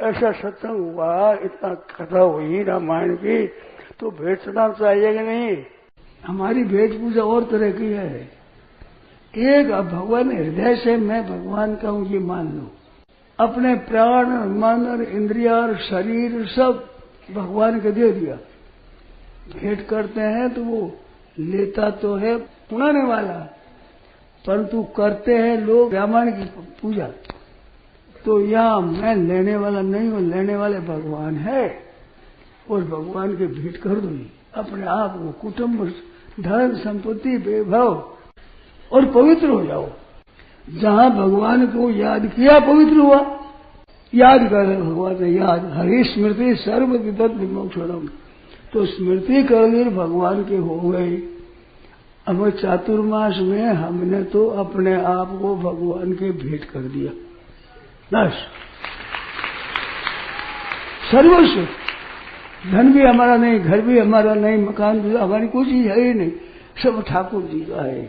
ऐसा सत्संग हुआ, इतना कथा हुई रामायण की, तो भेंट चढ़ाना चाहिए कि नहीं? हमारी भेंट पूजा और तरह की है। एक भगवान हृदय से मैं भगवान का हूं ये मान लो, अपने प्राण मन और इंद्रिया और शरीर सब भगवान को दे दिया। भेंट करते हैं तो वो लेता तो है पुराने वाला, परंतु करते हैं लोग रामायण की पूजा। तो यहाँ मैं लेने वाला नहीं हूँ, लेने वाले भगवान है, और भगवान के भेंट कर दो अपने आप को, कुटुंब धन संपत्ति वैभव, और पवित्र हो जाओ। जहाँ भगवान को याद किया पवित्र हुआ। याद कर भगवान ने याद, हरि स्मृति सर्व विपद विमोक्षणम, तो स्मृति कर ली भगवान के हो गए। अब चातुर्मास में हमने तो अपने आप को भगवान के भेंट कर दिया, बस। सर्वस्व, धन भी हमारा नहीं, घर भी हमारा नहीं, मकान भी हमारी, कुछ ही है ही नहीं, सब ठाकुर जी का है।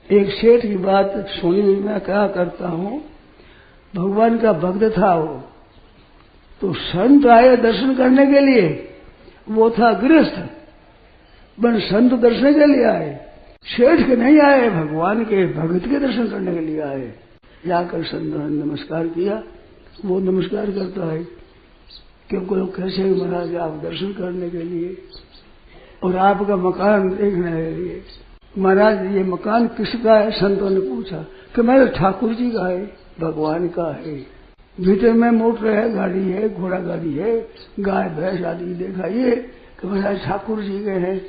एक सेठ की बात सुनी, मैं क्या करता हूँ, भगवान का भक्त था वो, तो संत आए दर्शन करने के लिए, वो था गृहस्थ, बन संत दर्शन के लिए आए, सेठ के नहीं आए, भगवान के भक्त के दर्शन करने के लिए आए। जाकर संत नमस्कार किया, वो नमस्कार करता है क्योंकि लोग कैसे महाराज आप दर्शन करने के लिए और आपका मकान देखने के लिए। महाराज ये मकान किसका है? संतों ने पूछा कि मेरे ठाकुर जी का है, भगवान का है। भीतर में मोटर है, गाड़ी है, घोड़ा गाड़ी है, गाय भैंस आदि देखा, ये कि महाराज ठाकुर जी के हैं,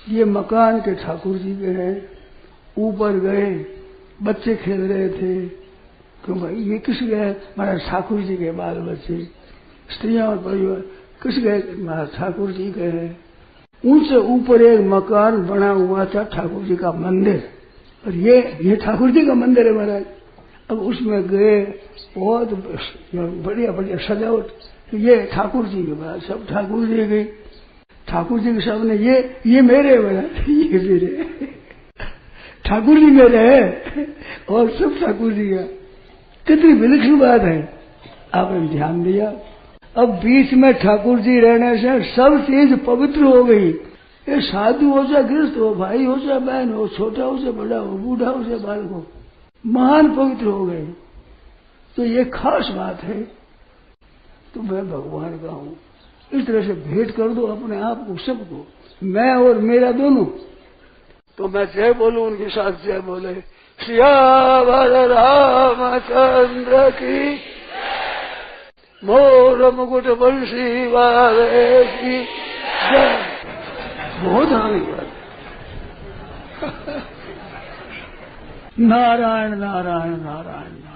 ये मकान के ठाकुर जी के हैं। ऊपर गए, बच्चे खेल रहे थे, तो भाई ये किस गए? महाराज ठाकुर जी के बाल बच्चे, स्त्रियां और परिवार किस गए? महाराज ठाकुर जी के हैं। ऊंचे ऊपर एक मकान बना हुआ था, ठाकुर जी का मंदिर, और ये ठाकुर जी का मंदिर है महाराज। अब उसमें गए, बहुत बढ़िया बढ़िया सजावट, तो ये ठाकुर जी के, महाराज सब ठाकुर जी गए, ठाकुर जी के सामने ये मेरे महाराज, ये मेरे ठाकुर जी मेरे है और सब ठाकुर जी का। कितनी विलक्षण बात है, आपने ध्यान दिया। अब बीच में ठाकुर जी रहने से सब चीज पवित्र हो गई। ये साधु हो चाहे गृहस्थ हो, भाई हो चाहे बहन हो, छोटा हो चाहे बड़ा हो, बूढ़ा हो चाहे बालक हो, महान पवित्र हो गए। तो ये खास बात है। तो मैं भगवान का हूँ, इस तरह से भेंट कर दो अपने आप को, सबको, मैं और मेरा दोनों। तो मैं जय बोलूं, उनके साथ जय बोले, सियावर रामचंद्र की, मोर मुकुट बंशी वाले की जय। बहुत आने बात। नारायण नारायण नारायण।